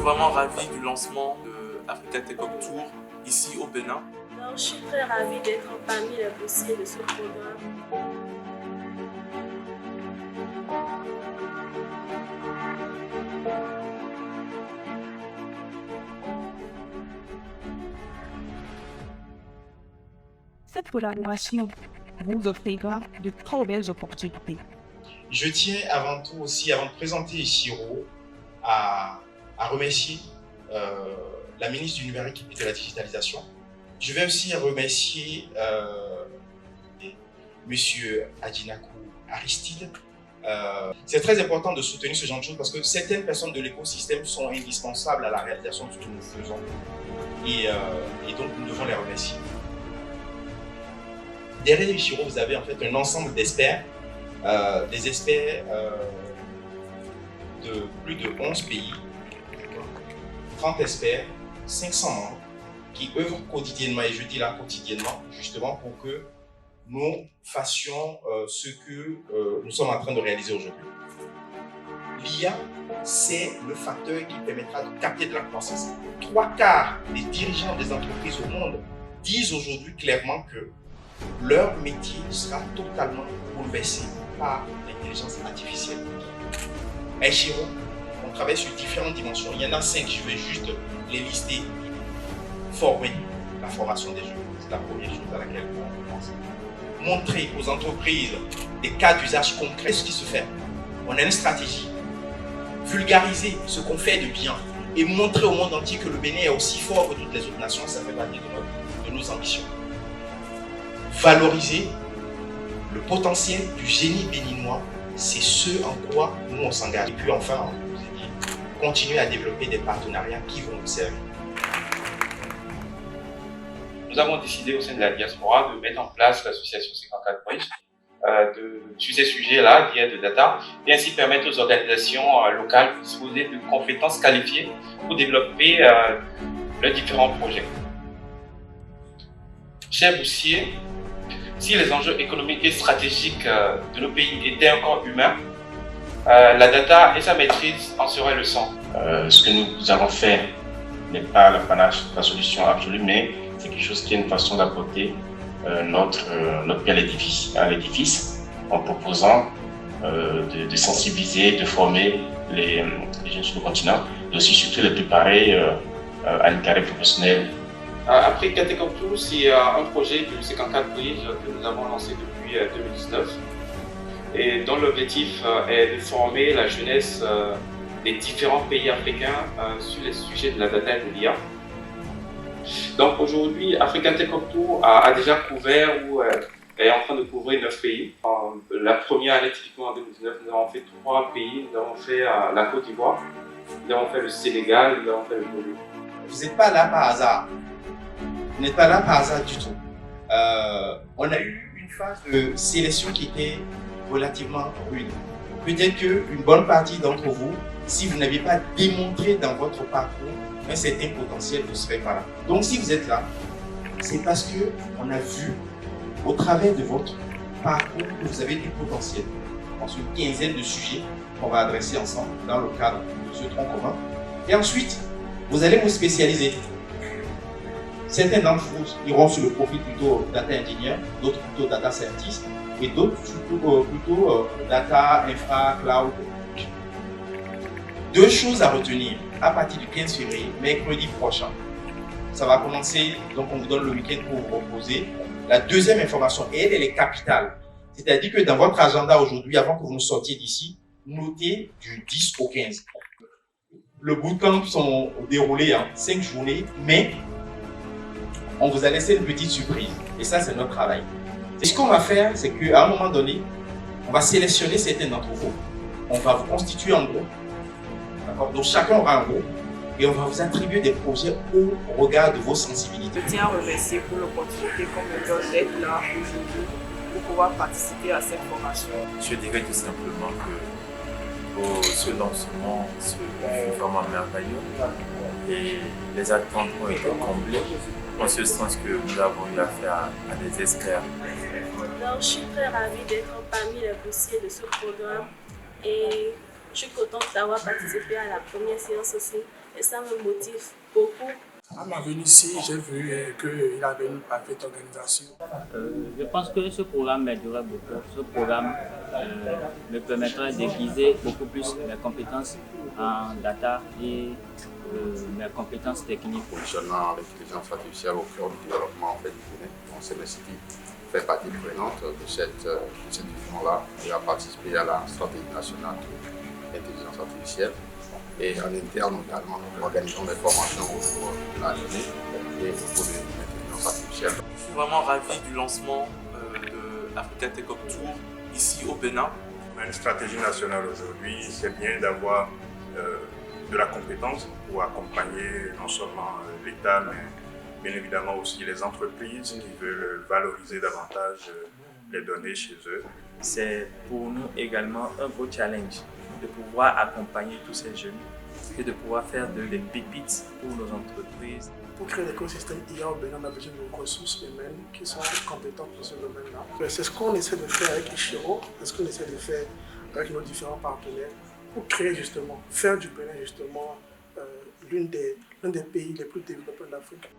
vraiment ravi du lancement de Africa Tech Hub Tour ici au Bénin. Alors, je suis très ravie d'être parmi les boursiers de ce programme. Cette collaboration vous offrira de très belles opportunités. Je tiens avant tout aussi, avant de présenter Ishiro, à remercier la ministre du numérique et de la digitalisation. Je vais aussi remercier Monsieur Adinakou Aristide. C'est très important de soutenir ce genre de choses parce que certaines personnes de l'écosystème sont indispensables à la réalisation de ce que nous faisons. Et donc, nous devons les remercier. Derrière Ishiro, vous avez en fait un ensemble d'experts, des experts de plus de 11 pays, 30 experts, 500 membres, qui œuvrent quotidiennement, et je dis là quotidiennement, justement pour que nous fassions ce que nous sommes en train de réaliser aujourd'hui. L'IA, c'est le facteur qui permettra de capter de la croissance. 3/4 des dirigeants des entreprises au monde disent aujourd'hui clairement que leur métier sera totalement bouleversé par l'intelligence artificielle. À Ishiro, on travaille sur différentes dimensions. Il y en a 5, je vais juste les lister. Former, la formation des jeunes, c'est la première chose à laquelle on pense. Montrer aux entreprises des cas d'usage concrets ce qui se fait. On a une stratégie. Vulgariser ce qu'on fait de bien et montrer au monde entier que le Bénin est aussi fort que toutes les autres nations, ça fait partie de nos ambitions. Valoriser le potentiel du génie béninois, c'est ce en quoi nous on s'engage. Et puis enfin, je vous ai dit, continuer à développer des partenariats qui vont nous servir. Nous avons décidé au sein de la diaspora de mettre en place l'association 54 Bridge sur ces sujets-là, d'IA, de data, et ainsi permettre aux organisations locales de disposer de compétences qualifiées pour développer leurs différents projets. Chers boursiers, si les enjeux économiques et stratégiques de nos pays étaient encore humains, la data et sa maîtrise en seraient le sang. Ce que nous allons faire n'est pas la solution absolue, mais c'est quelque chose qui est une façon d'apporter notre pierre à l'édifice en proposant de sensibiliser, de former les jeunes sur le continent et aussi surtout les préparer à une carrière professionnelle. Africa Tech Hub Tour, c'est un projet du 54 Bridge que nous avons lancé depuis 2019 et dont l'objectif est de former la jeunesse des différents pays africains sur les sujets de la data et de l'IA. Donc aujourd'hui, Africa Tech Hub Tour a déjà couvert ou est en train de couvrir 9 pays. La première année, typiquement en 2019, nous avons fait 3 pays. Nous avons fait la Côte d'Ivoire, nous avons fait le Sénégal, nous avons fait le Togo. Vous n'êtes pas là par hasard. Vous n'êtes pas là par hasard du tout. On a eu une phase de sélection qui était relativement rude. Peut-être qu'une bonne partie d'entre vous, si vous n'aviez pas démontré dans votre parcours un certain potentiel, vous ne serez pas là. Donc si vous êtes là, c'est parce qu'on a vu au travers de votre parcours que vous avez du potentiel. Dans une quinzaine de sujets qu'on va adresser ensemble dans le cadre de ce tronc commun. Et ensuite, vous allez vous spécialiser. Certains d'entre vous iront sur le profil plutôt data engineer, d'autres plutôt data scientist et d'autres plutôt data, infra, cloud. 2 choses à retenir à partir du 15 février, mercredi prochain. Ça va commencer, donc on vous donne le week-end pour vous reposer. La deuxième information, elle est capitale. C'est-à-dire que dans votre agenda aujourd'hui, avant que vous ne sortiez d'ici, notez du 10 au 15. Le bootcamp sont déroulés en 5 journées, mais on vous a laissé une petite surprise. Et ça, c'est notre travail. Et ce qu'on va faire, c'est qu'à un moment donné, on va sélectionner certains d'entre vous. On va vous constituer en groupe. D'accord? Donc, chacun aura un groupe. Et on va vous attribuer des projets au regard de vos sensibilités. Je tiens à remercier pour l'opportunité qu'on me donne d'être là aujourd'hui pour pouvoir participer à cette formation. Je dirais tout simplement que ce lancement fut vraiment merveilleux et les attentes ont été comblées en ce sens que nous avons eu affaire à des experts. Alors, je suis très ravie d'être parmi les boursiers de ce programme et je suis contente d'avoir participé à la première séance aussi. Et ça me motive beaucoup. À ma venue ici, j'ai vu qu'il avait une parfaite organisation. Je pense que ce programme m'aidera beaucoup. Ce programme me permettra d'aiguiser beaucoup plus mes compétences en data et mes compétences techniques. Positionnement l'intelligence artificielle au cœur du développement du Bénin. On s'est décidé de faire partie prenante de cette vision-là et à participer à la stratégie nationale de l'intelligence artificielle. Et en interne également, nous organisons des formations autour de la donnée et autour de l'intelligence artificielle. Je suis vraiment ravi du lancement de Africa Tech Hub Tour ici au Bénin. Une stratégie nationale aujourd'hui, c'est bien d'avoir de la compétence pour accompagner non seulement l'État, mais bien évidemment aussi les entreprises qui veulent valoriser davantage les données chez eux. C'est pour nous également un beau challenge de pouvoir accompagner tous ces jeunes et de pouvoir faire des pépites pour nos entreprises. Pour créer l'écosystème IA au Bénin, on a besoin de ressources humaines qui sont compétentes dans ce domaine-là. C'est ce qu'on essaie de faire avec Ishiro, c'est ce qu'on essaie de faire avec nos différents partenaires pour créer justement, faire du Bénin justement l'un des pays les plus développés d'Afrique.